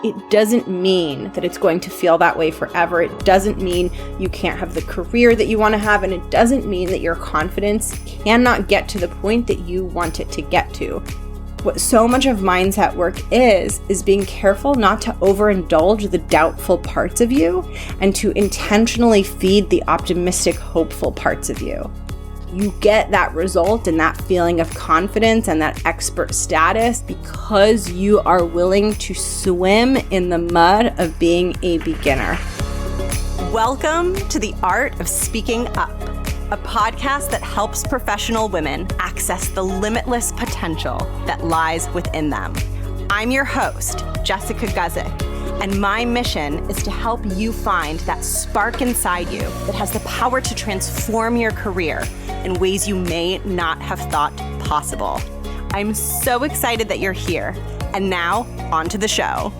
it doesn't mean that it's going to feel that way forever. It doesn't mean you can't have the career that you want to have, and it doesn't mean that your confidence cannot get to the point that you want it to get to. What so much of mindset work is being careful not to overindulge the doubtful parts of you and to intentionally feed the optimistic, hopeful parts of you. You get that result and that feeling of confidence and that expert status because you are willing to swim in the mud of being a beginner. Welcome to The Art of Speaking Up, a podcast that helps professional women access the limitless potential that lies within them. I'm your host, Jessica Guzik, and my mission is to help you find that spark inside you that has the power to transform your career in ways you may not have thought possible. I'm so excited that you're here. And now, on to the show.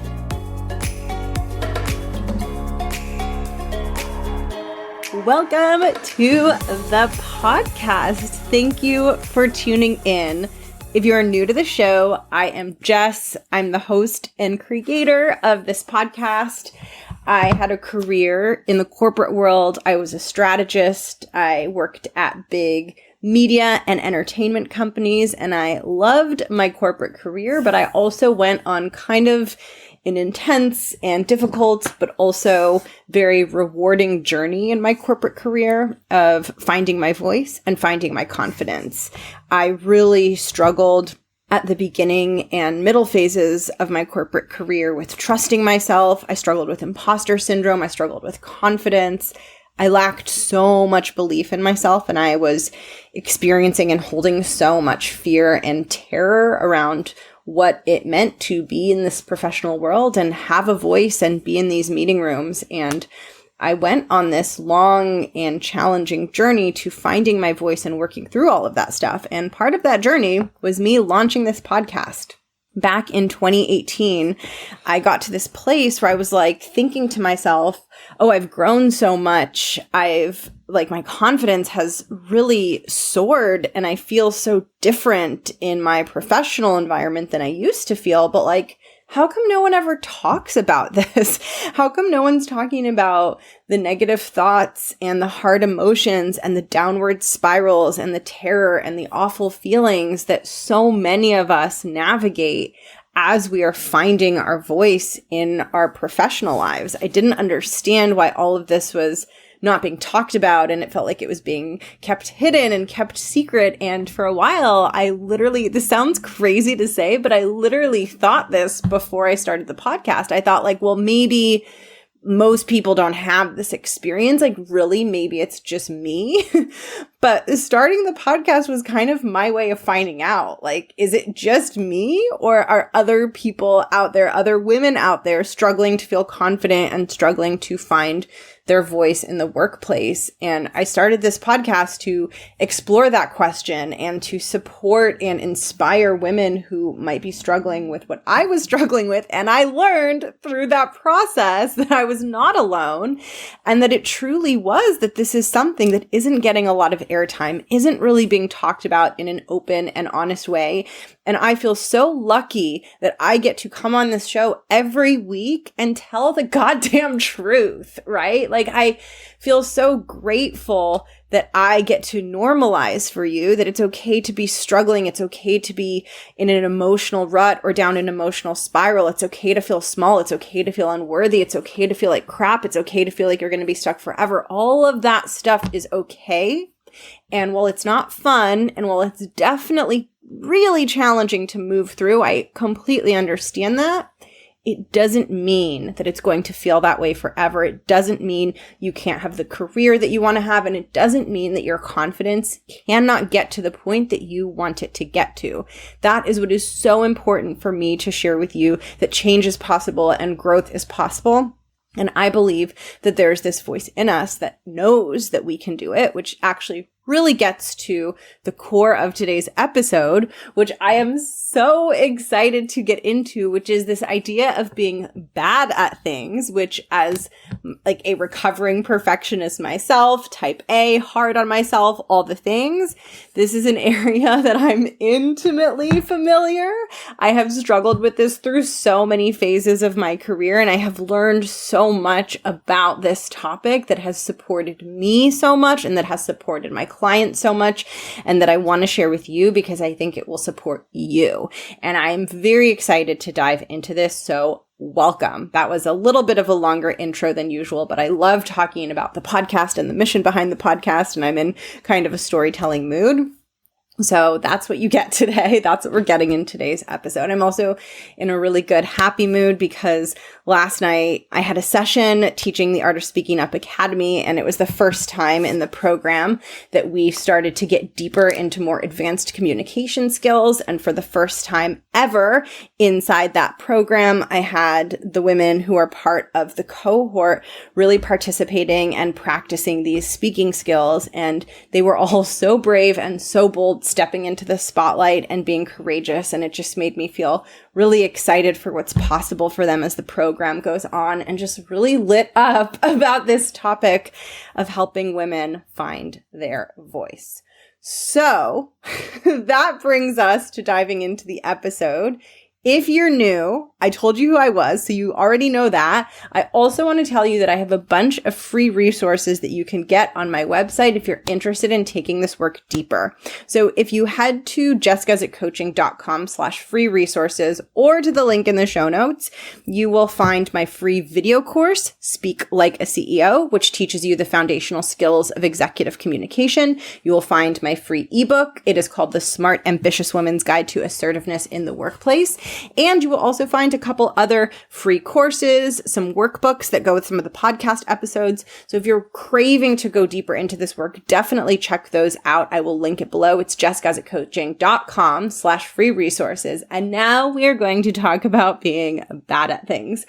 Welcome to the podcast. Thank you for tuning in. If you're new to the show, I am Jess. I'm the host and creator of this podcast. I had a career in the corporate world. I was a strategist. I worked at big media and entertainment companies, and I loved my corporate career, but I also went on kind of an intense and difficult, but also very rewarding journey in my corporate career of finding my voice and finding my confidence. I really struggled at the beginning and middle phases of my corporate career with trusting myself. I struggled with imposter syndrome. I struggled with confidence. I lacked so much belief in myself, and I was experiencing and holding so much fear and terror around what it meant to be in this professional world and have a voice and be in these meeting rooms. And I went on this long and challenging journey to finding my voice and working through all of that stuff. And part of that journey was me launching this podcast. Back in 2018, I got to this place where I was like thinking to myself, oh, I've grown so much. My confidence has really soared and I feel so different in my professional environment than I used to feel. But how come no one ever talks about this? How come no one's talking about the negative thoughts and the hard emotions and the downward spirals and the terror and the awful feelings that so many of us navigate as we are finding our voice in our professional lives? I didn't understand why all of this was not being talked about, and it felt like it was being kept hidden and kept secret. And for a while, this sounds crazy to say, but I literally thought this before I started the podcast. I thought maybe most people don't have this experience. Really, maybe it's just me. But starting the podcast was kind of my way of finding out, is it just me, or are other people out there, other women out there struggling to feel confident and struggling to find their voice in the workplace? And I started this podcast to explore that question and to support and inspire women who might be struggling with what I was struggling with. And I learned through that process that I was not alone, and that it truly was that this is something that isn't getting a lot of airtime, isn't really being talked about in an open and honest way. And I feel so lucky that I get to come on this show every week and tell the goddamn truth, right? I feel so grateful that I get to normalize for you that it's okay to be struggling. It's okay to be in an emotional rut or down an emotional spiral. It's okay to feel small. It's okay to feel unworthy. It's okay to feel like crap. It's okay to feel like you're going to be stuck forever. All of that stuff is okay. And while it's not fun, and while it's definitely really challenging to move through, I completely understand that. It doesn't mean that it's going to feel that way forever. It doesn't mean you can't have the career that you want to have. And it doesn't mean that your confidence cannot get to the point that you want it to get to. That is what is so important for me to share with you, that change is possible and growth is possible. And I believe that there's this voice in us that knows that we can do it, which actually really gets to the core of today's episode, which I am so excited to get into, which is this idea of being bad at things, which, as like a recovering perfectionist myself, type A, hard on myself, all the things. This is an area that I'm intimately familiar. I have struggled with this through so many phases of my career, and I have learned so much about this topic that has supported me so much and that has supported my clients so much, and that I want to share with you because I think it will support you. And I'm very excited to dive into this. So welcome. That was a little bit of a longer intro than usual, but I love talking about the podcast and the mission behind the podcast, and I'm in kind of a storytelling mood. So that's what you get today. That's what we're getting in today's episode. I'm also in a really good, happy mood because last night I had a session teaching the Art of Speaking Up Academy, and it was the first time in the program that we started to get deeper into more advanced communication skills. And for the first time ever inside that program, I had the women who are part of the cohort really participating and practicing these speaking skills. And they were all so brave and so bold, stepping into the spotlight and being courageous. And it just made me feel really excited for what's possible for them as the program goes on, and just really lit up about this topic of helping women find their voice. So that brings us to diving into the episode. If you're new, I told you who I was, so you already know that. I also want to tell you that I have a bunch of free resources that you can get on my website if you're interested in taking this work deeper. So if you head to jessguzikcoaching.com/free resources or to the link in the show notes, you will find my free video course, Speak Like a CEO, which teaches you the foundational skills of executive communication. You will find my free ebook. It is called The Smart, Ambitious Woman's Guide to Assertiveness in the Workplace. And you will also find a couple other free courses, some workbooks that go with some of the podcast episodes. So if you're craving to go deeper into this work, definitely check those out. I will link it below. It's jessguzikcoaching.com/free resources. And now we are going to talk about being bad at things,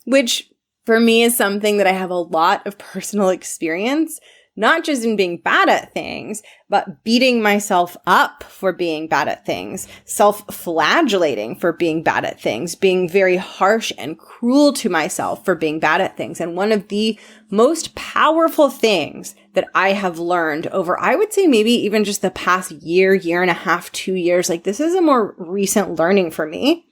which for me is something that I have a lot of personal experience, not just in being bad at things, but beating myself up for being bad at things, self-flagellating for being bad at things, being very harsh and cruel to myself for being bad at things. And one of the most powerful things that I have learned over, I would say maybe even just the past year, year and a half, 2 years, like this is a more recent learning for me,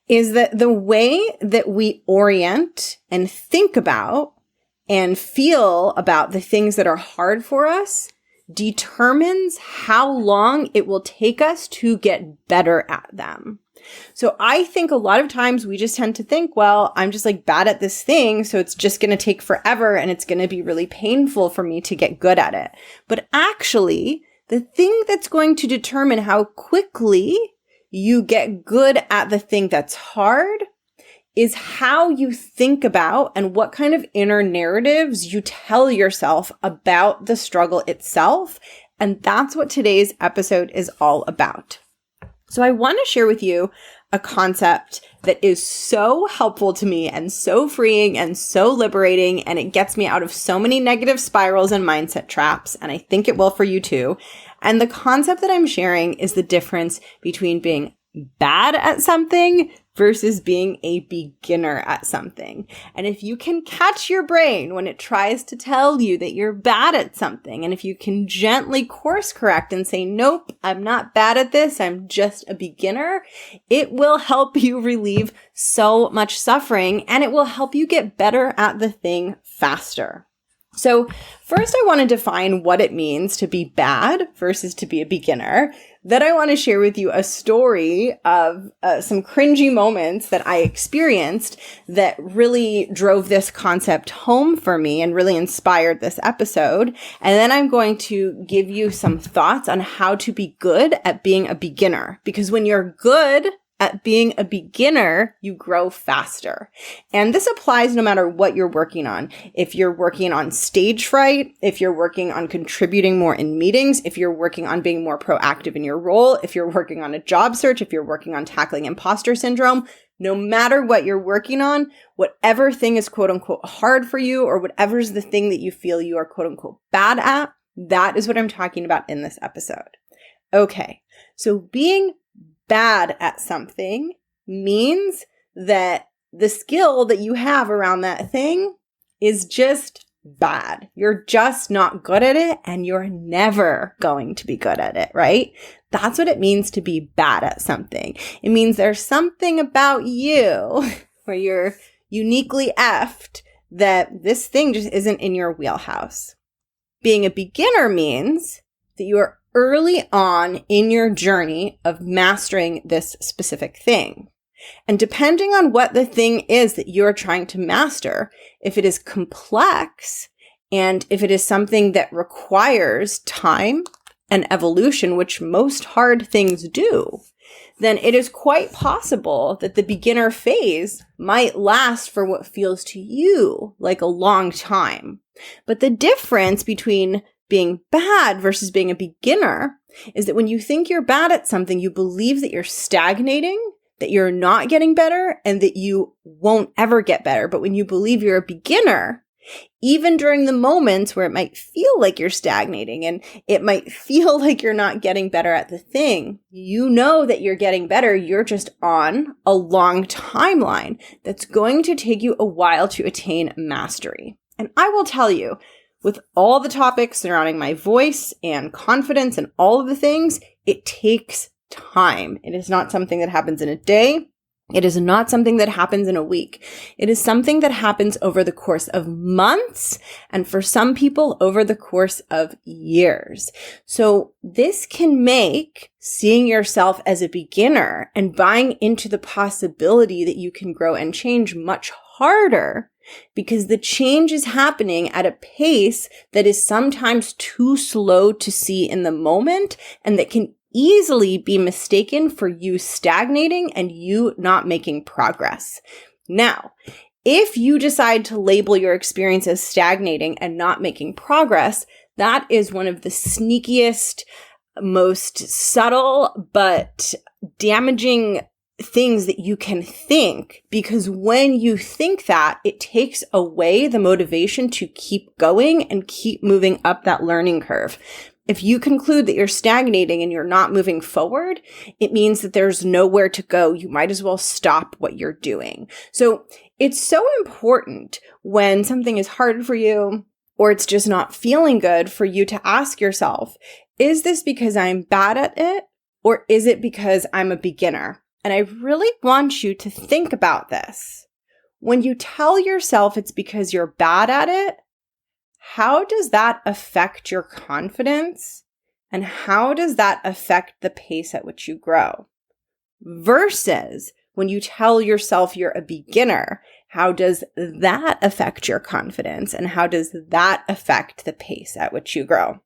is that the way that we orient and think about and feel about the things that are hard for us determines how long it will take us to get better at them. So I think a lot of times we just tend to think, well, I'm just like bad at this thing, so it's just going to take forever and it's going to be really painful for me to get good at it. But actually, the thing that's going to determine how quickly you get good at the thing that's hard is how you think about and what kind of inner narratives you tell yourself about the struggle itself. And that's what today's episode is all about. So I want to share with you a concept that is so helpful to me and so freeing and so liberating, and it gets me out of so many negative spirals and mindset traps, and I think it will for you too. And the concept that I'm sharing is the difference between being bad at something versus being a beginner at something. And if you can catch your brain when it tries to tell you that you're bad at something, and if you can gently course correct and say, nope, I'm not bad at this, I'm just a beginner, it will help you relieve so much suffering, and it will help you get better at the thing faster. So first, I want to define what it means to be bad versus to be a beginner. Then I want to share with you a story of some cringy moments that I experienced that really drove this concept home for me and really inspired this episode. And then I'm going to give you some thoughts on how to be good at being a beginner. Because when you're good at being a beginner, you grow faster. And this applies no matter what you're working on. If you're working on stage fright, if you're working on contributing more in meetings, if you're working on being more proactive in your role, if you're working on a job search, if you're working on tackling imposter syndrome, no matter what you're working on, whatever thing is quote unquote hard for you, or whatever is the thing that you feel you are quote unquote bad at, that is what I'm talking about in this episode. Okay, so being bad at something means that the skill that you have around that thing is just bad. You're just not good at it, and you're never going to be good at it, right? That's what it means to be bad at something. It means there's something about you where you're uniquely effed that this thing just isn't in your wheelhouse. Being a beginner means that you are early on in your journey of mastering this specific thing. And depending on what the thing is that you're trying to master, if it is complex and if it is something that requires time and evolution, which most hard things do, then it is quite possible that the beginner phase might last for what feels to you like a long time. But the difference between being bad versus being a beginner is that when you think you're bad at something, you believe that you're stagnating, that you're not getting better, and that you won't ever get better. But when you believe you're a beginner, even during the moments where it might feel like you're stagnating and it might feel like you're not getting better at the thing, you know that you're getting better. You're just on a long timeline that's going to take you a while to attain mastery. And I will tell you, with all the topics surrounding my voice and confidence and all of the things, it takes time. It is not something that happens in a day. It is not something that happens in a week. It is something that happens over the course of months, and for some people, over the course of years. So this can make seeing yourself as a beginner and buying into the possibility that you can grow and change much harder, because the change is happening at a pace that is sometimes too slow to see in the moment, and that can easily be mistaken for you stagnating and you not making progress. Now, if you decide to label your experience as stagnating and not making progress, that is one of the sneakiest, most subtle, but damaging things that you can think, because when you think that, it takes away the motivation to keep going and keep moving up that learning curve. If you conclude that you're stagnating and you're not moving forward, it means that there's nowhere to go. You might as well stop what you're doing. So it's so important when something is hard for you or it's just not feeling good for you to ask yourself, is this because I'm bad at it, or is it because I'm a beginner? And I really want you to think about this. When you tell yourself it's because you're bad at it, how does that affect your confidence? And how does that affect the pace at which you grow? Versus when you tell yourself you're a beginner, how does that affect your confidence? And how does that affect the pace at which you grow?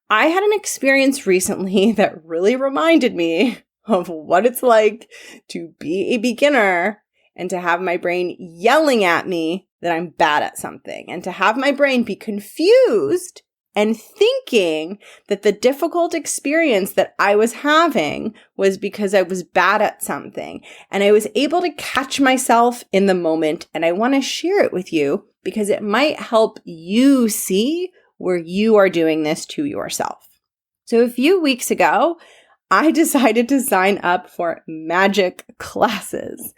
I had an experience recently that really reminded me of what it's like to be a beginner and to have my brain yelling at me that I'm bad at something, and to have my brain be confused and thinking that the difficult experience that I was having was because I was bad at something. And I was able to catch myself in the moment, and I want to share it with you because it might help you see where you are doing this to yourself. So a few weeks ago, I decided to sign up for magic classes,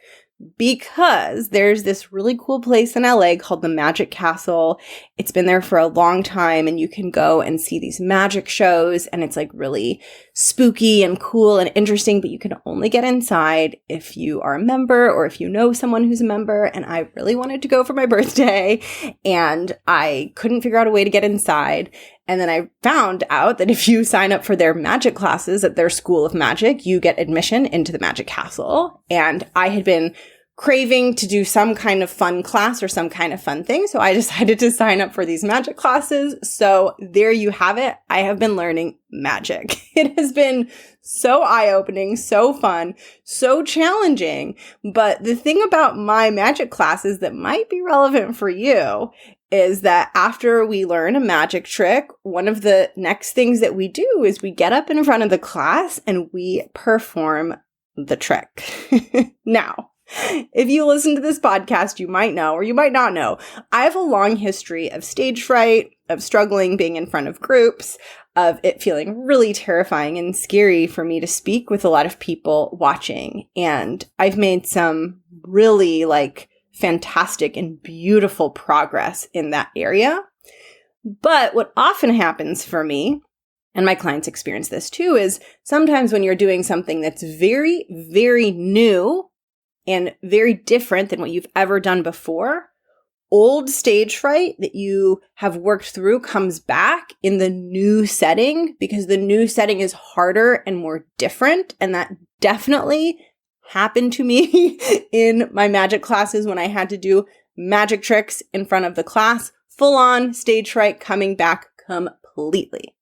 because there's this really cool place in LA called the Magic Castle. It's been there for a long time, and you can go and see these magic shows, and it's like really spooky and cool and interesting, but you can only get inside if you are a member or if you know someone who's a member. And I really wanted to go for my birthday, and I couldn't figure out a way to get inside. And then I found out that if you sign up for their magic classes at their School of Magic, you get admission into the Magic Castle. And I had been craving to do some kind of fun class or some kind of fun thing, so I decided to sign up for these magic classes. So there you have it. I have been learning magic. It has been so eye-opening, so fun, so challenging. But the thing about my magic classes that might be relevant for you is that after we learn a magic trick, one of the next things that we do is we get up in front of the class and we perform the trick. Now, if you listen to this podcast, you might know, or you might not know, I have a long history of stage fright, of struggling being in front of groups, of it feeling really terrifying and scary for me to speak with a lot of people watching. And I've made some really fantastic and beautiful progress in that area. But what often happens for me, and my clients experience this too, is sometimes when you're doing something that's very, very new and very different than what you've ever done before, old stage fright that you have worked through comes back in the new setting because the new setting is harder and more different. And that definitely happened to me in my magic classes when I had to do magic tricks in front of the class. Full on stage fright coming back completely.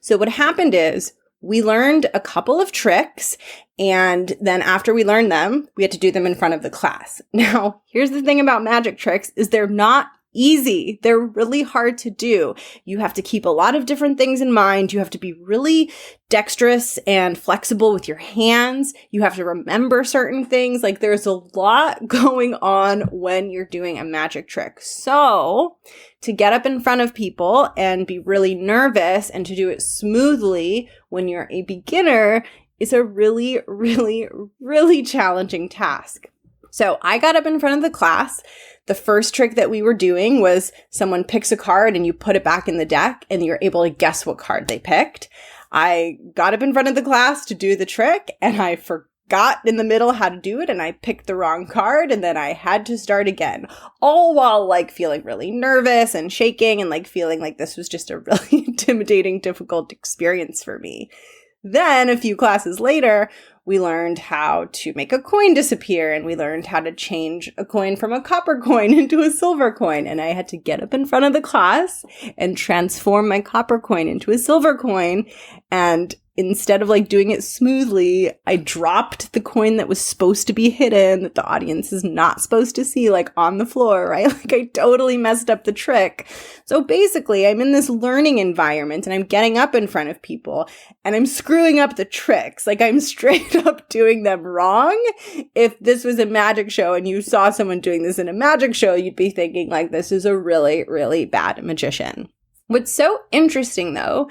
So what happened is we learned a couple of tricks, and then after we learned them, we had to do them in front of the class. Now, here's the thing about magic tricks is they're not easy. They're really hard to do. You have to keep a lot of different things in mind. You have to be really dexterous and flexible with your hands. You have to remember certain things. Like there's a lot going on when you're doing a magic trick. So to get up in front of people and be really nervous and to do it smoothly when you're a beginner is a really, really, really challenging task. So I got up in front of the class. The first trick that we were doing was someone picks a card and you put it back in the deck and you're able to guess what card they picked. I got up in front of the class to do the trick and I forgot in the middle how to do it and I picked the wrong card and then I had to start again, all while like feeling really nervous and shaking and like feeling like this was just a really intimidating, difficult experience for me. Then a few classes later, we learned how to make a coin disappear and we learned how to change a coin from a copper coin into a silver coin. And I had to get up in front of the class and transform my copper coin into a silver coin. And instead of like doing it smoothly, I dropped the coin that was supposed to be hidden, that the audience is not supposed to see, like on the floor, right? Like I totally messed up the trick. So basically, I'm in this learning environment and I'm getting up in front of people and I'm screwing up the tricks. Like I'm straight up doing them wrong. If this was a magic show and you saw someone doing this in a magic show, you'd be thinking like, this is a really, really bad magician. What's so interesting though,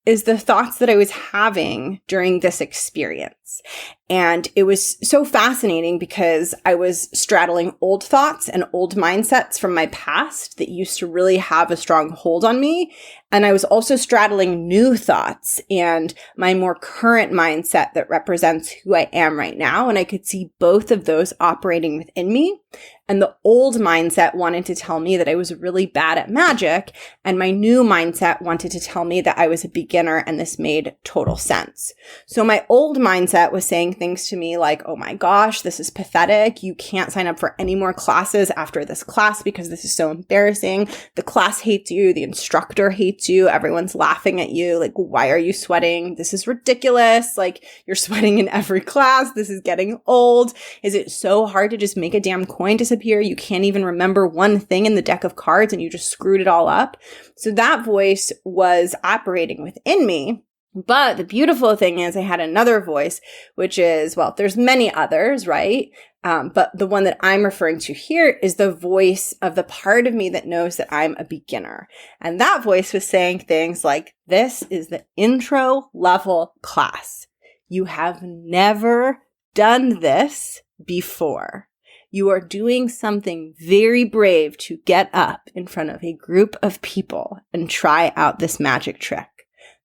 is the thoughts that I was having during this experience. And it was so fascinating because I was straddling old thoughts and old mindsets from my past that used to really have a strong hold on me. And I was also straddling new thoughts and my more current mindset that represents who I am right now. And I could see both of those operating within me. And the old mindset wanted to tell me that I was really bad at magic. And my new mindset wanted to tell me that I was a beginner and this made total sense. So my old mindset was saying things to me like, oh my gosh, this is pathetic. You can't sign up for any more classes after this class because this is so embarrassing. The class hates you. The instructor hates you. Everyone's laughing at you. Like, why are you sweating? This is ridiculous. Like, you're sweating in every class. This is getting old. Is it so hard to just make a damn coin disappear? You can't even remember one thing in the deck of cards and you just screwed it all up. So that voice was operating within me. But the beautiful thing is I had another voice, which is, well, there's many others, right? But the one that I'm referring to here is the voice of the part of me that knows that I'm a beginner. And that voice was saying things like, this is the intro level class. You have never done this before. You are doing something very brave to get up in front of a group of people and try out this magic trick.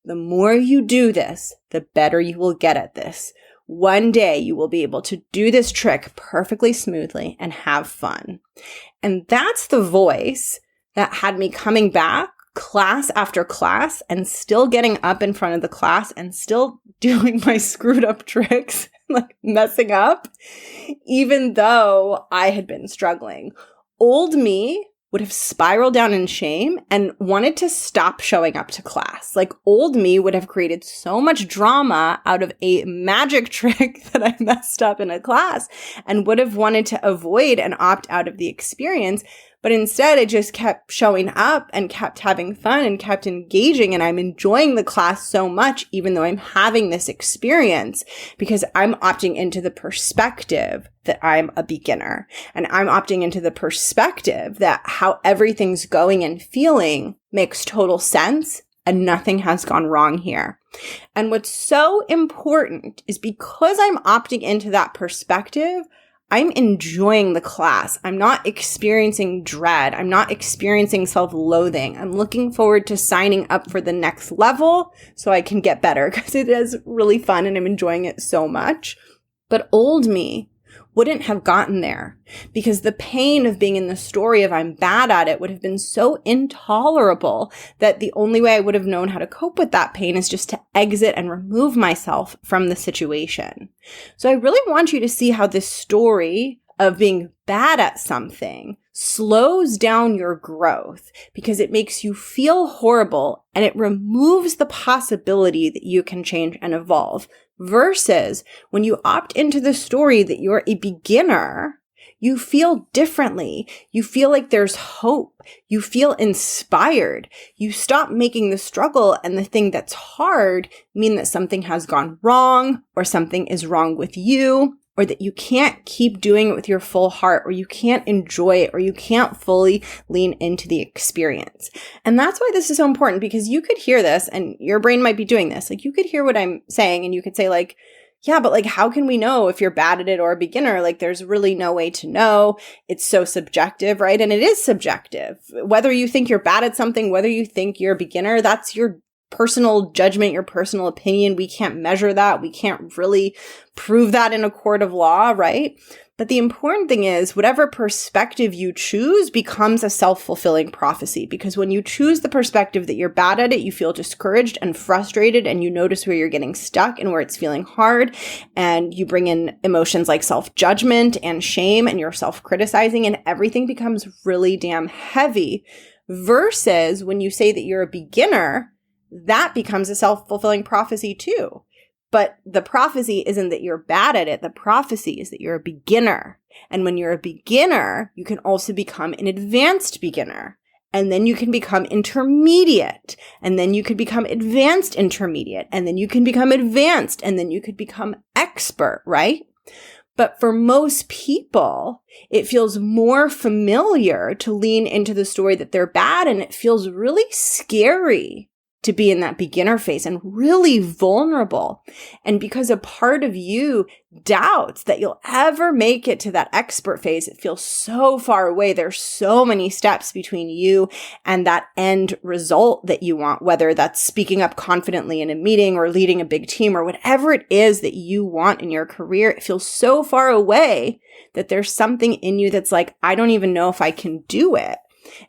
The more you do this, the better you will get at this. One day you will be able to do this trick perfectly smoothly and have fun. And that's the voice that had me coming back class after class and still getting up in front of the class and still doing my screwed up tricks, like messing up, even though I had been struggling. Old me would have spiraled down in shame and wanted to stop showing up to class. Like old me would have created so much drama out of a magic trick that I messed up in a class and would have wanted to avoid and opt out of the experience. But instead, I just kept showing up and kept having fun and kept engaging. And I'm enjoying the class so much, even though I'm having this experience, because I'm opting into the perspective that I'm a beginner. And I'm opting into the perspective that how everything's going and feeling makes total sense and nothing has gone wrong here. And what's so important is because I'm opting into that perspective, I'm enjoying the class. I'm not experiencing dread. I'm not experiencing self-loathing. I'm looking forward to signing up for the next level so I can get better because it is really fun and I'm enjoying it so much. But old me wouldn't have gotten there because the pain of being in the story of I'm bad at it would have been so intolerable that the only way I would have known how to cope with that pain is just to exit and remove myself from the situation. So I really want you to see how this story of being bad at something slows down your growth because it makes you feel horrible and it removes the possibility that you can change and evolve. Versus when you opt into the story that you're a beginner, you feel differently. You feel like there's hope. You feel inspired. You stop making the struggle and the thing that's hard mean that something has gone wrong or something is wrong with you, or that you can't keep doing it with your full heart, or you can't enjoy it, or you can't fully lean into the experience. And that's why this is so important, because you could hear this and your brain might be doing this. Like, you could hear what I'm saying and you could say like, yeah, but like, how can we know if you're bad at it or a beginner? Like, there's really no way to know. It's so subjective, right? And it is subjective. Whether you think you're bad at something, whether you think you're a beginner, that's your personal judgment, your personal opinion. We can't measure that. We can't really prove that in a court of law, right? But the important thing is whatever perspective you choose becomes a self-fulfilling prophecy, because when you choose the perspective that you're bad at it, you feel discouraged and frustrated and you notice where you're getting stuck and where it's feeling hard, and you bring in emotions like self-judgment and shame and you're self-criticizing, and everything becomes really damn heavy. Versus when you say that you're a beginner, that becomes a self-fulfilling prophecy too. But the prophecy isn't that you're bad at it. The prophecy is that you're a beginner. And when you're a beginner, you can also become an advanced beginner. And then you can become intermediate. And then you could become advanced intermediate. And then you can become advanced. And then you could become expert, right? But for most people, it feels more familiar to lean into the story that they're bad, and it feels really scary to be in that beginner phase and really vulnerable. And because a part of you doubts that you'll ever make it to that expert phase, it feels so far away. There's so many steps between you and that end result that you want, whether that's speaking up confidently in a meeting or leading a big team or whatever it is that you want in your career. It feels so far away that there's something in you that's like, I don't even know if I can do it.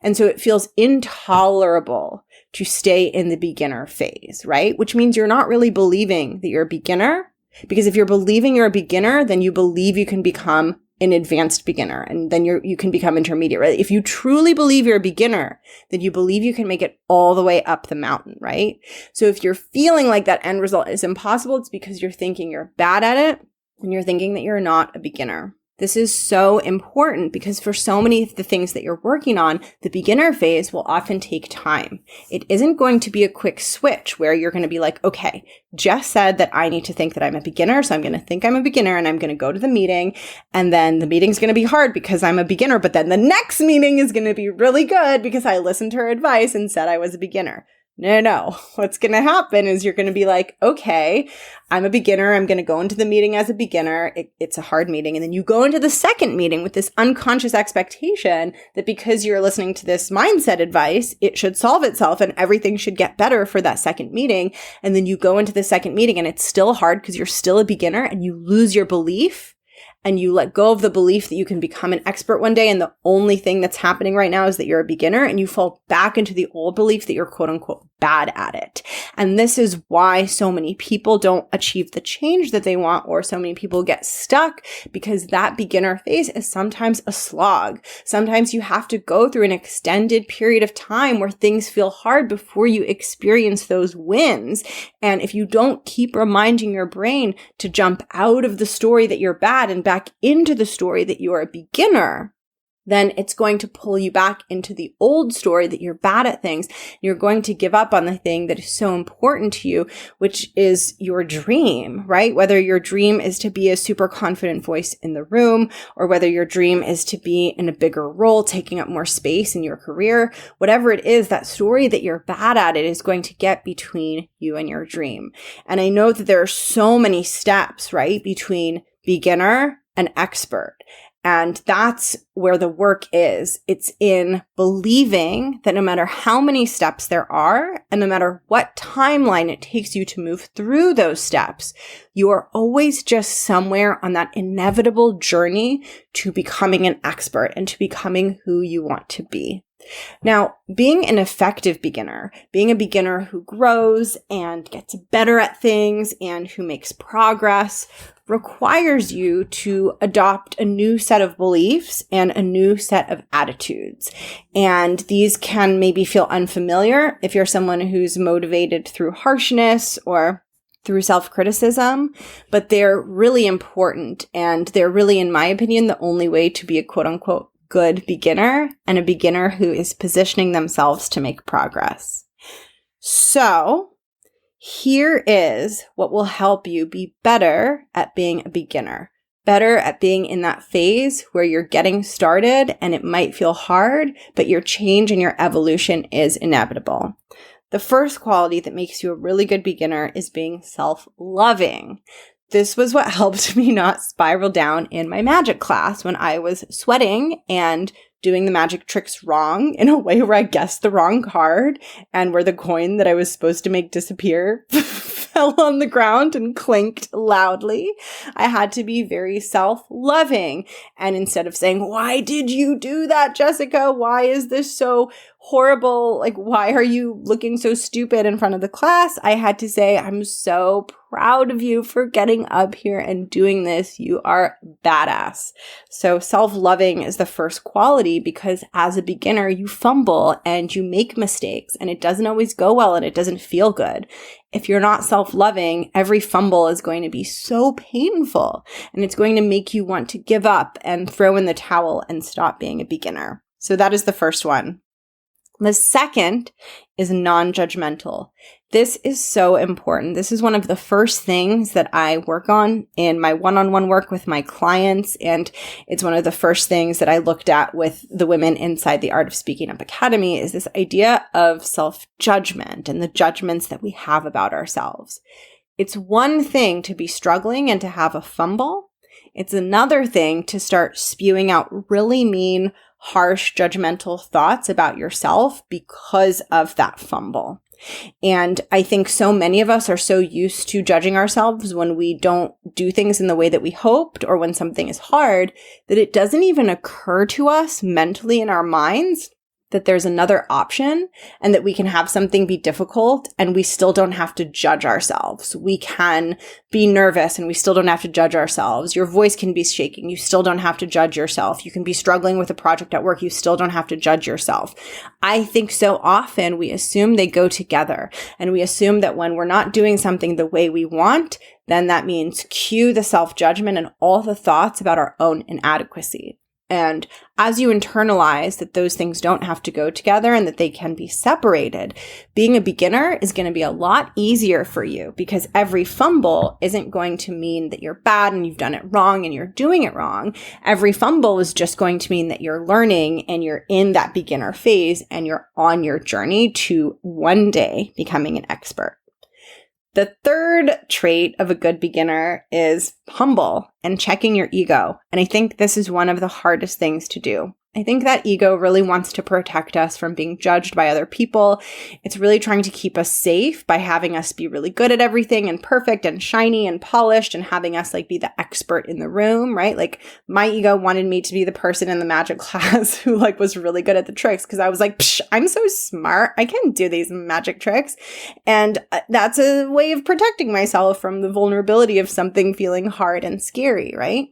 And so it feels intolerable to stay in the beginner phase, right? Which means you're not really believing that you're a beginner, because if you're believing you're a beginner, then you believe you can become an advanced beginner, and then you can become intermediate, right? If you truly believe you're a beginner, then you believe you can make it all the way up the mountain, right? So if you're feeling like that end result is impossible, it's because you're thinking you're bad at it and you're thinking that you're not a beginner. This is so important because for so many of the things that you're working on, the beginner phase will often take time. It isn't going to be a quick switch where you're going to be like, okay, Jess said that I need to think that I'm a beginner, so I'm going to think I'm a beginner and I'm going to go to the meeting, and then the meeting's going to be hard because I'm a beginner, but then the next meeting is going to be really good because I listened to her advice and said I was a beginner. No. What's going to happen is you're going to be like, okay, I'm a beginner. I'm going to go into the meeting as a beginner. It's a hard meeting. And then you go into the second meeting with this unconscious expectation that because you're listening to this mindset advice, it should solve itself and everything should get better for that second meeting. And then you go into the second meeting and it's still hard because you're still a beginner, and you lose your belief. And you let go of the belief that you can become an expert one day, and the only thing that's happening right now is that you're a beginner, and you fall back into the old belief that you're quote unquote bad at it. And this is why so many people don't achieve the change that they want, or so many people get stuck, because that beginner phase is sometimes a slog. Sometimes you have to go through an extended period of time where things feel hard before you experience those wins. And if you don't keep reminding your brain to jump out of the story that you're bad and back into the story that you are a beginner, then it's going to pull you back into the old story that you're bad at things. You're going to give up on the thing that is so important to you, which is your dream, right? Whether your dream is to be a super confident voice in the room, or whether your dream is to be in a bigger role, taking up more space in your career, whatever it is, that story that you're bad at, it is going to get between you and your dream. And I know that there are so many steps, right, between beginner an expert. And that's where the work is. It's in believing that no matter how many steps there are, and no matter what timeline it takes you to move through those steps, you are always just somewhere on that inevitable journey to becoming an expert and to becoming who you want to be. Now, being an effective beginner, being a beginner who grows and gets better at things and who makes progress, requires you to adopt a new set of beliefs and a new set of attitudes. And these can maybe feel unfamiliar if you're someone who's motivated through harshness or through self-criticism, but they're really important. And they're really, in my opinion, the only way to be a quote unquote good beginner and a beginner who is positioning themselves to make progress. So here is what will help you be better at being a beginner, better at being in that phase where you're getting started and it might feel hard, but your change and your evolution is inevitable. The first quality that makes you a really good beginner is being self-loving. This was what helped me not spiral down in my magic class when I was sweating and doing the magic tricks wrong in a way where I guessed the wrong card and where the coin that I was supposed to make disappear fell on the ground and clinked loudly. I had to be very self-loving. And instead of saying, "Why did you do that, Jessica? Why is this so horrible? Like, why are you looking so stupid in front of the class?" I had to say, "I'm so proud of you for getting up here and doing this. You are badass." So self-loving is the first quality because as a beginner, you fumble and you make mistakes and it doesn't always go well and it doesn't feel good. If you're not self-loving, every fumble is going to be so painful and it's going to make you want to give up and throw in the towel and stop being a beginner. So that is the first one. The second is non-judgmental. This is so important. This is one of the first things that I work on in my one-on-one work with my clients. And it's one of the first things that I looked at with the women inside the Art of Speaking Up Academy is this idea of self-judgment and the judgments that we have about ourselves. It's one thing to be struggling and to have a fumble. It's another thing to start spewing out really mean, harsh, judgmental thoughts about yourself because of that fumble. And I think so many of us are so used to judging ourselves when we don't do things in the way that we hoped or when something is hard that it doesn't even occur to us mentally in our minds that there's another option and that we can have something be difficult and we still don't have to judge ourselves. We can be nervous and we still don't have to judge ourselves. Your voice can be shaking. You still don't have to judge yourself. You can be struggling with a project at work. You still don't have to judge yourself. I think so often we assume they go together and we assume that when we're not doing something the way we want, then that means cue the self-judgment and all the thoughts about our own inadequacy. And as you internalize that those things don't have to go together and that they can be separated, being a beginner is going to be a lot easier for you because every fumble isn't going to mean that you're bad and you've done it wrong and you're doing it wrong. Every fumble is just going to mean that you're learning and you're in that beginner phase and you're on your journey to one day becoming an expert. The third trait of a good beginner is humble and checking your ego. And I think this is one of the hardest things to do. I think that ego really wants to protect us from being judged by other people. It's really trying to keep us safe by having us be really good at everything and perfect and shiny and polished and having us like be the expert in the room, right? Like my ego wanted me to be the person in the magic class who like was really good at the tricks because I was like, Psh, I'm so smart. I can do these magic tricks. And that's a way of protecting myself from the vulnerability of something feeling hard and scary, right?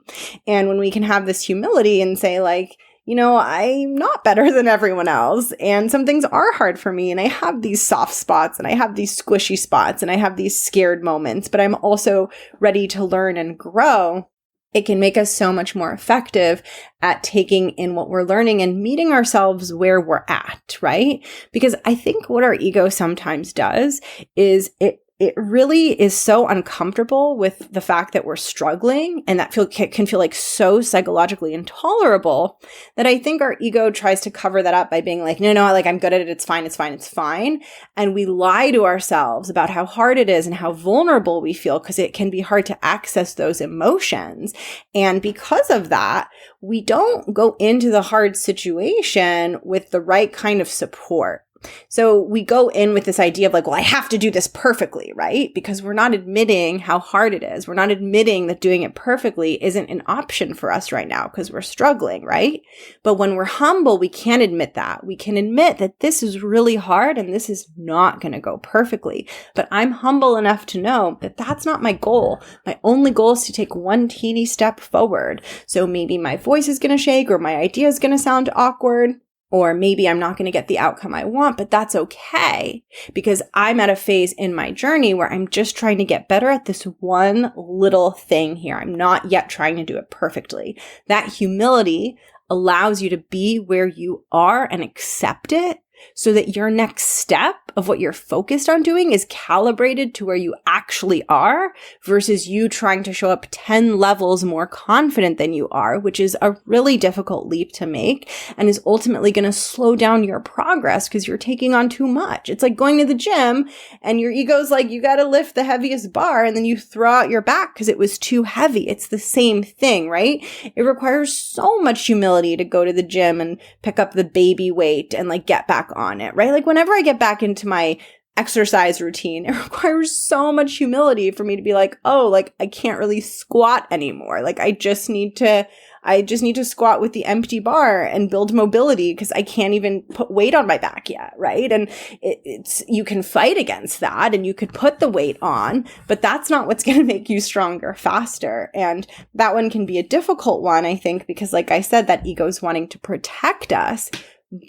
And when we can have this humility and say like, you know, I'm not better than everyone else and some things are hard for me and I have these soft spots and I have these squishy spots and I have these scared moments, but I'm also ready to learn and grow. It can make us so much more effective at taking in what we're learning and meeting ourselves where we're at, right? Because I think what our ego sometimes does is it it really is so uncomfortable with the fact that we're struggling, and that can feel like so psychologically intolerable that I think our ego tries to cover that up by being like, no, like I'm good at it. It's fine. It's fine. It's fine. And we lie to ourselves about how hard it is and how vulnerable we feel, because it can be hard to access those emotions. And because of that, we don't go into the hard situation with the right kind of support. So we go in with this idea of like, well, I have to do this perfectly, right? Because we're not admitting how hard it is. We're not admitting that doing it perfectly isn't an option for us right now because we're struggling, right? But when we're humble, we can admit that. We can admit that this is really hard and this is not going to go perfectly. But I'm humble enough to know that that's not my goal. My only goal is to take one teeny step forward. So maybe my voice is going to shake, or my idea is going to sound awkward. Or maybe I'm not going to get the outcome I want, but that's okay, because I'm at a phase in my journey where I'm just trying to get better at this one little thing here. I'm not yet trying to do it perfectly. That humility allows you to be where you are and accept it, so that your next step of what you're focused on doing is calibrated to where you actually are, versus you trying to show up 10 levels more confident than you are, which is a really difficult leap to make and is ultimately going to slow down your progress because you're taking on too much. It's like going to the gym and your ego's like, you got to lift the heaviest bar, and then you throw out your back because it was too heavy. It's the same thing, right? It requires so much humility to go to the gym and pick up the baby weight and like get back on it, right? Like whenever I get back into my exercise routine, it requires so much humility for me to be like, oh, like I can't really squat anymore. Like I just need to squat with the empty bar and build mobility because I can't even put weight on my back yet, right? And it's you can fight against that and you could put the weight on, but that's not what's going to make you stronger faster. And that one can be a difficult one, I think, because like I said, that ego's wanting to protect us,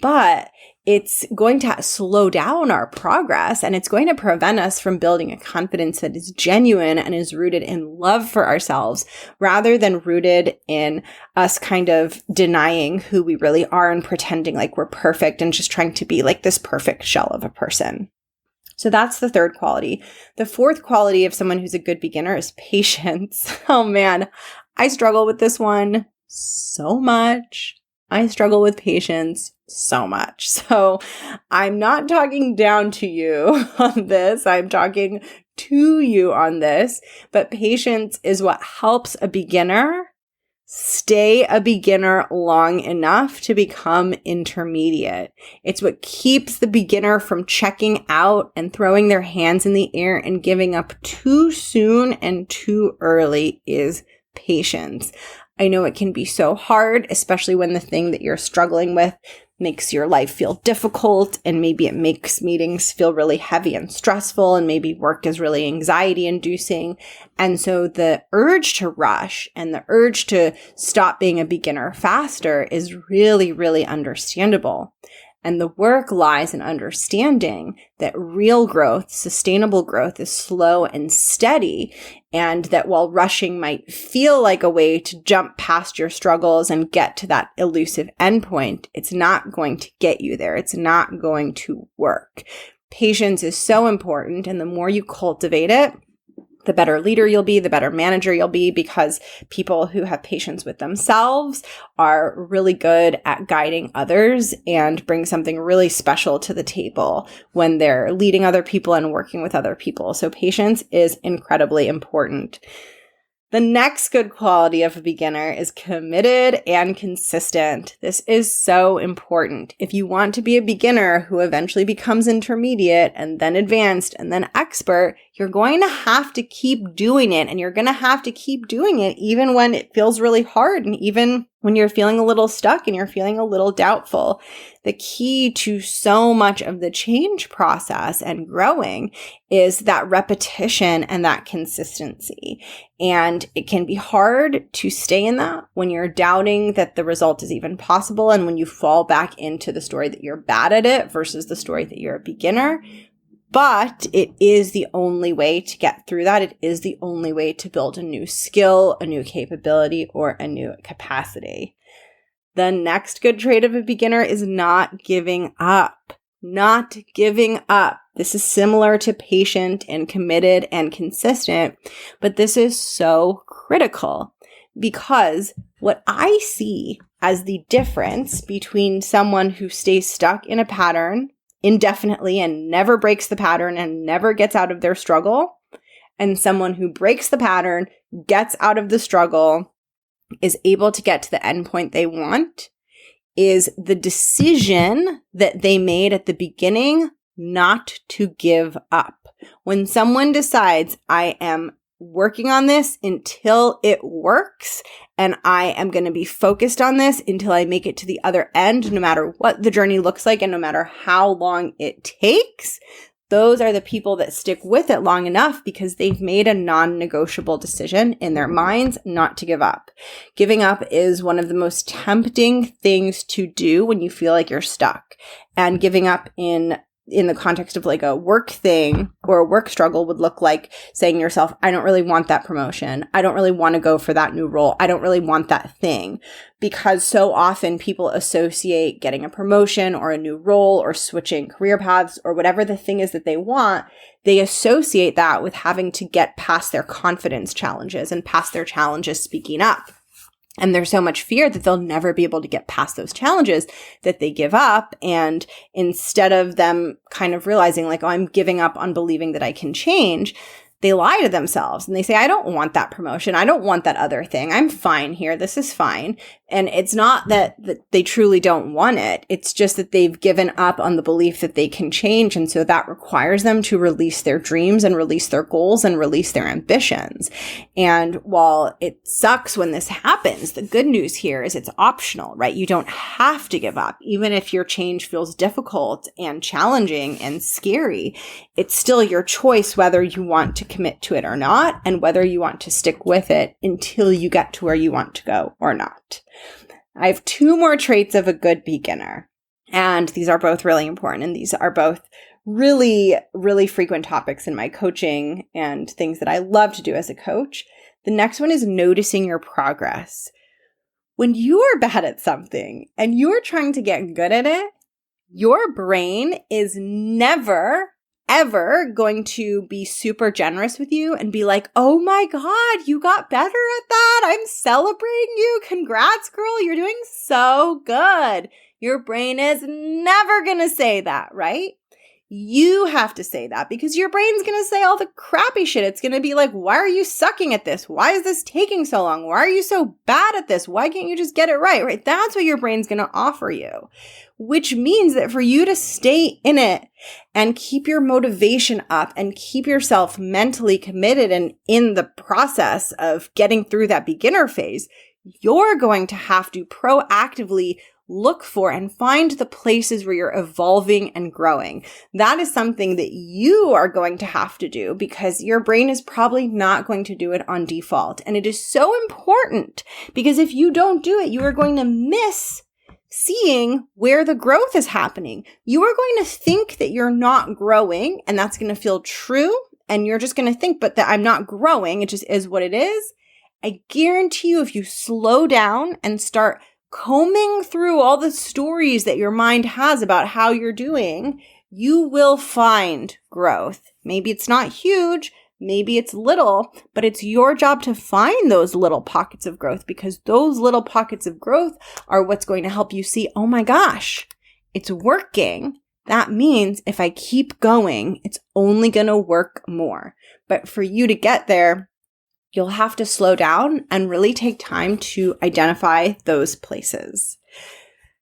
but it's going to slow down our progress, and it's going to prevent us from building a confidence that is genuine and is rooted in love for ourselves, rather than rooted in us kind of denying who we really are and pretending like we're perfect and just trying to be like this perfect shell of a person. So that's the third quality. The fourth quality of someone who's a good beginner is patience. Oh man, I struggle with this one so much. I struggle with patience so much. So I'm not talking down to you on this. I'm talking to you on this. But patience is what helps a beginner stay a beginner long enough to become intermediate. It's what keeps the beginner from checking out and throwing their hands in the air and giving up too soon and too early is patience. I know it can be so hard, especially when the thing that you're struggling with makes your life feel difficult, and maybe it makes meetings feel really heavy and stressful, and maybe work is really anxiety inducing. And so the urge to rush and the urge to stop being a beginner faster is really, really understandable. And the work lies in understanding that real growth, sustainable growth, is slow and steady, and that while rushing might feel like a way to jump past your struggles and get to that elusive endpoint, it's not going to get you there. It's not going to work. Patience is so important, and the more you cultivate it, the better leader you'll be, the better manager you'll be, because people who have patience with themselves are really good at guiding others and bring something really special to the table when they're leading other people and working with other people. So patience is incredibly important. The next good quality of a beginner is committed and consistent. This is so important. If you want to be a beginner who eventually becomes intermediate and then advanced and then expert, you're going to have to keep doing it, and you're going to have to keep doing it even when it feels really hard and even when you're feeling a little stuck and you're feeling a little doubtful. The key to so much of the change process and growing is that repetition and that consistency. And it can be hard to stay in that when you're doubting that the result is even possible, and when you fall back into the story that you're bad at it versus the story that you're a beginner. But it is the only way to get through that. It is the only way to build a new skill, a new capability, or a new capacity. The next good trait of a beginner is not giving up. not giving up. This is similar to patient and committed and consistent, but this is so critical because what I see as the difference between someone who stays stuck in a pattern indefinitely and never breaks the pattern and never gets out of their struggle, and someone who breaks the pattern, gets out of the struggle, is able to get to the endpoint they want, is the decision that they made at the beginning not to give up. When someone decides, I am working on this until it works, and I am going to be focused on this until I make it to the other end, no matter what the journey looks like and no matter how long it takes, those are the people that stick with it long enough because they've made a non-negotiable decision in their minds not to give up. Giving up is one of the most tempting things to do when you feel like you're stuck. And giving up in the context of like a work thing or a work struggle would look like saying to yourself, I don't really want that promotion. I don't really want to go for that new role. I don't really want that thing. Because so often people associate getting a promotion or a new role or switching career paths or whatever the thing is that they want, they associate that with having to get past their confidence challenges and past their challenges speaking up. And there's so much fear that they'll never be able to get past those challenges that they give up. And instead of them kind of realizing like, oh, I'm giving up on believing that I can change, they lie to themselves and they say, I don't want that promotion. I don't want that other thing. I'm fine here. This is fine. And it's not that they truly don't want it. It's just that they've given up on the belief that they can change. And so that requires them to release their dreams and release their goals and release their ambitions. And while it sucks when this happens, the good news here is it's optional, right? You don't have to give up. Even if your change feels difficult and challenging and scary, it's still your choice whether you want to commit to it or not, and whether you want to stick with it until you get to where you want to go or not. I have 2 more traits of a good beginner, and these are both really important, and these are both really, really frequent topics in my coaching and things that I love to do as a coach. The next one is noticing your progress. When you are bad at something and you're trying to get good at it, your brain is never ever going to be super generous with you and be like, oh my God, you got better at that. I'm celebrating you. Congrats, girl. You're doing so good. Your brain is never going to say that, right? You have to say that because your brain's going to say all the crappy shit. It's going to be like, why are you sucking at this? Why is this taking so long? Why are you so bad at this? Why can't you just get it right? Right? That's what your brain's going to offer you, which means that for you to stay in it and keep your motivation up and keep yourself mentally committed and in the process of getting through that beginner phase, you're going to have to proactively look for and find the places where you're evolving and growing. That is something that you are going to have to do because your brain is probably not going to do it on default. And it is so important because if you don't do it, you are going to miss seeing where the growth is happening. You are going to think that you're not growing, and that's going to feel true. And you're just going to think, but that I'm not growing. It just is what it is. I guarantee you, if you slow down and start combing through all the stories that your mind has about how you're doing, you will find growth. Maybe it's not huge, maybe it's little, but it's your job to find those little pockets of growth because those little pockets of growth are what's going to help you see, oh my gosh, it's working. That means if I keep going, it's only going to work more. But for you to get there, you'll have to slow down and really take time to identify those places.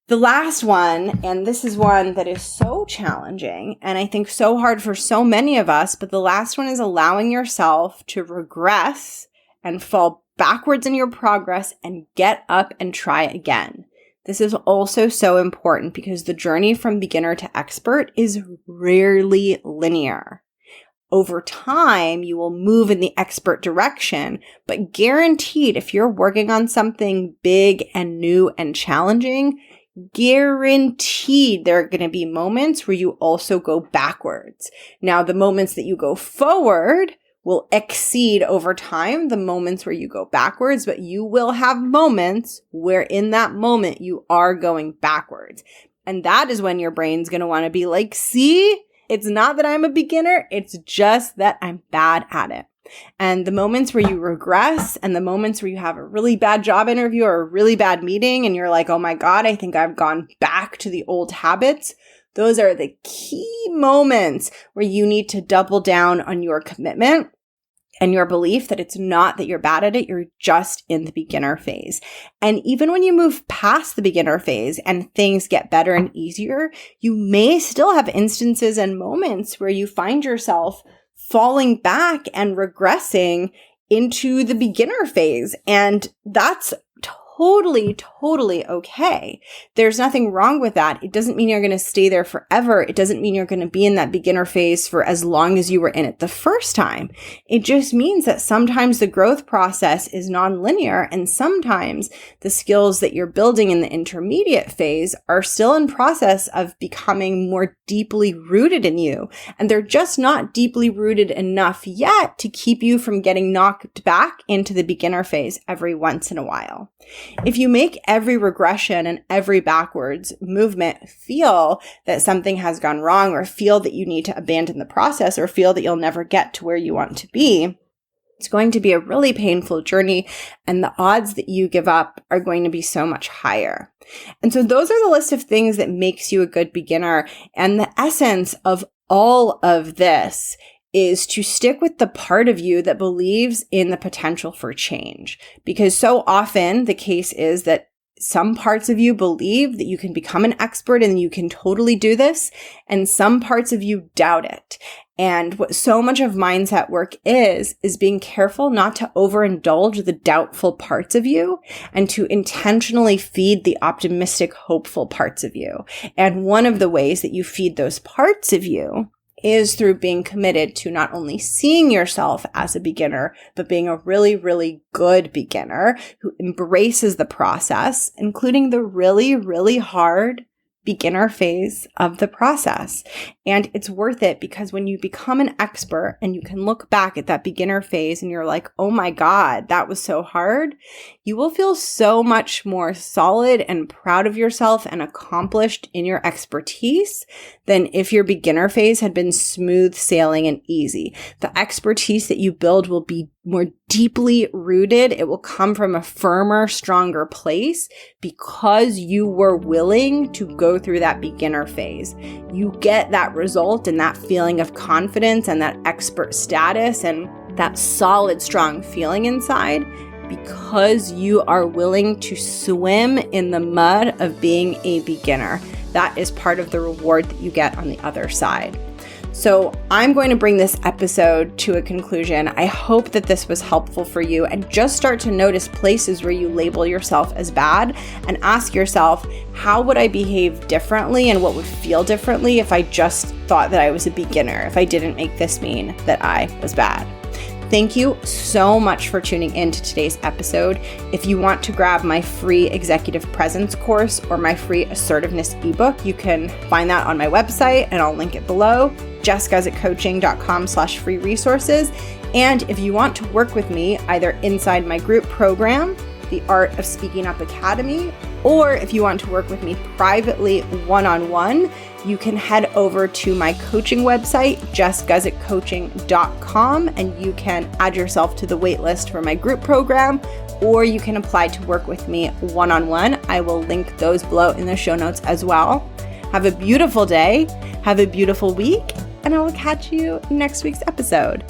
The last one, and this is one that is so challenging and I think so hard for so many of us, but the last one is allowing yourself to regress and fall backwards in your progress and get up and try again. This is also so important because the journey from beginner to expert is rarely linear. Over time, you will move in the expert direction, but guaranteed, if you're working on something big and new and challenging, guaranteed there are going to be moments where you also go backwards. Now, the moments that you go forward will exceed over time the moments where you go backwards, but you will have moments where in that moment you are going backwards. And that is when your brain's going to want to be like, see, it's not that I'm a beginner. It's just that I'm bad at it. And the moments where you regress and the moments where you have a really bad job interview or a really bad meeting and you're like, oh my God, I think I've gone back to the old habits. Those are the key moments where you need to double down on your commitment and your belief that it's not that you're bad at it, you're just in the beginner phase. And even when you move past the beginner phase and things get better and easier, you may still have instances and moments where you find yourself falling back and regressing into the beginner phase. And that's totally okay. There's nothing wrong with that. It doesn't mean you're going to stay there forever. It doesn't mean you're going to be in that beginner phase for as long as you were in it the first time. It just means that sometimes the growth process is nonlinear, and sometimes the skills that you're building in the intermediate phase are still in process of becoming more deeply rooted in you. And they're just not deeply rooted enough yet to keep you from getting knocked back into the beginner phase every once in a while. If you make every regression and every backwards movement feel that something has gone wrong, or feel that you need to abandon the process, or feel that you'll never get to where you want to be, it's going to be a really painful journey, and the odds that you give up are going to be so much higher. And so those are the list of things that makes you a good beginner. And the essence of all of this is to stick with the part of you that believes in the potential for change. Because so often the case is that some parts of you believe that you can become an expert and you can totally do this, and some parts of you doubt it. And what so much of mindset work is being careful not to overindulge the doubtful parts of you and to intentionally feed the optimistic, hopeful parts of you. And one of the ways that you feed those parts of you is through being committed to not only seeing yourself as a beginner, but being a really good beginner who embraces the process, including the really hard beginner phase of the process. And it's worth it, because when you become an expert and you can look back at that beginner phase and you're like, oh my God, that was so hard, you will feel so much more solid and proud of yourself and accomplished in your expertise than if your beginner phase had been smooth sailing and easy. The expertise that you build will be more deeply rooted. It will come from a firmer, stronger place because you were willing to go through that beginner phase. You get that result and that feeling of confidence and that expert status and that solid, strong feeling inside because you are willing to swim in the mud of being a beginner. That is part of the reward that you get on the other side. So I'm going to bring this episode to a conclusion. I hope that this was helpful for you, and just start to notice places where you label yourself as bad and ask yourself, how would I behave differently and what would feel differently if I just thought that I was a beginner, if I didn't make this mean that I was bad? Thank you so much for tuning in to today's episode. If you want to grab my free executive presence course or my free assertiveness ebook, you can find that on my website, and I'll link it below, jessguzikcoaching.com/free resources. And if you want to work with me, either inside my group program, the Art of Speaking Up Academy, or if you want to work with me privately one-on-one, you can head over to my coaching website, jessguzikcoaching.com, and you can add yourself to the waitlist for my group program, or you can apply to work with me one-on-one. I will link those below in the show notes as well. Have a beautiful day, have a beautiful week, and I will catch you next week's episode.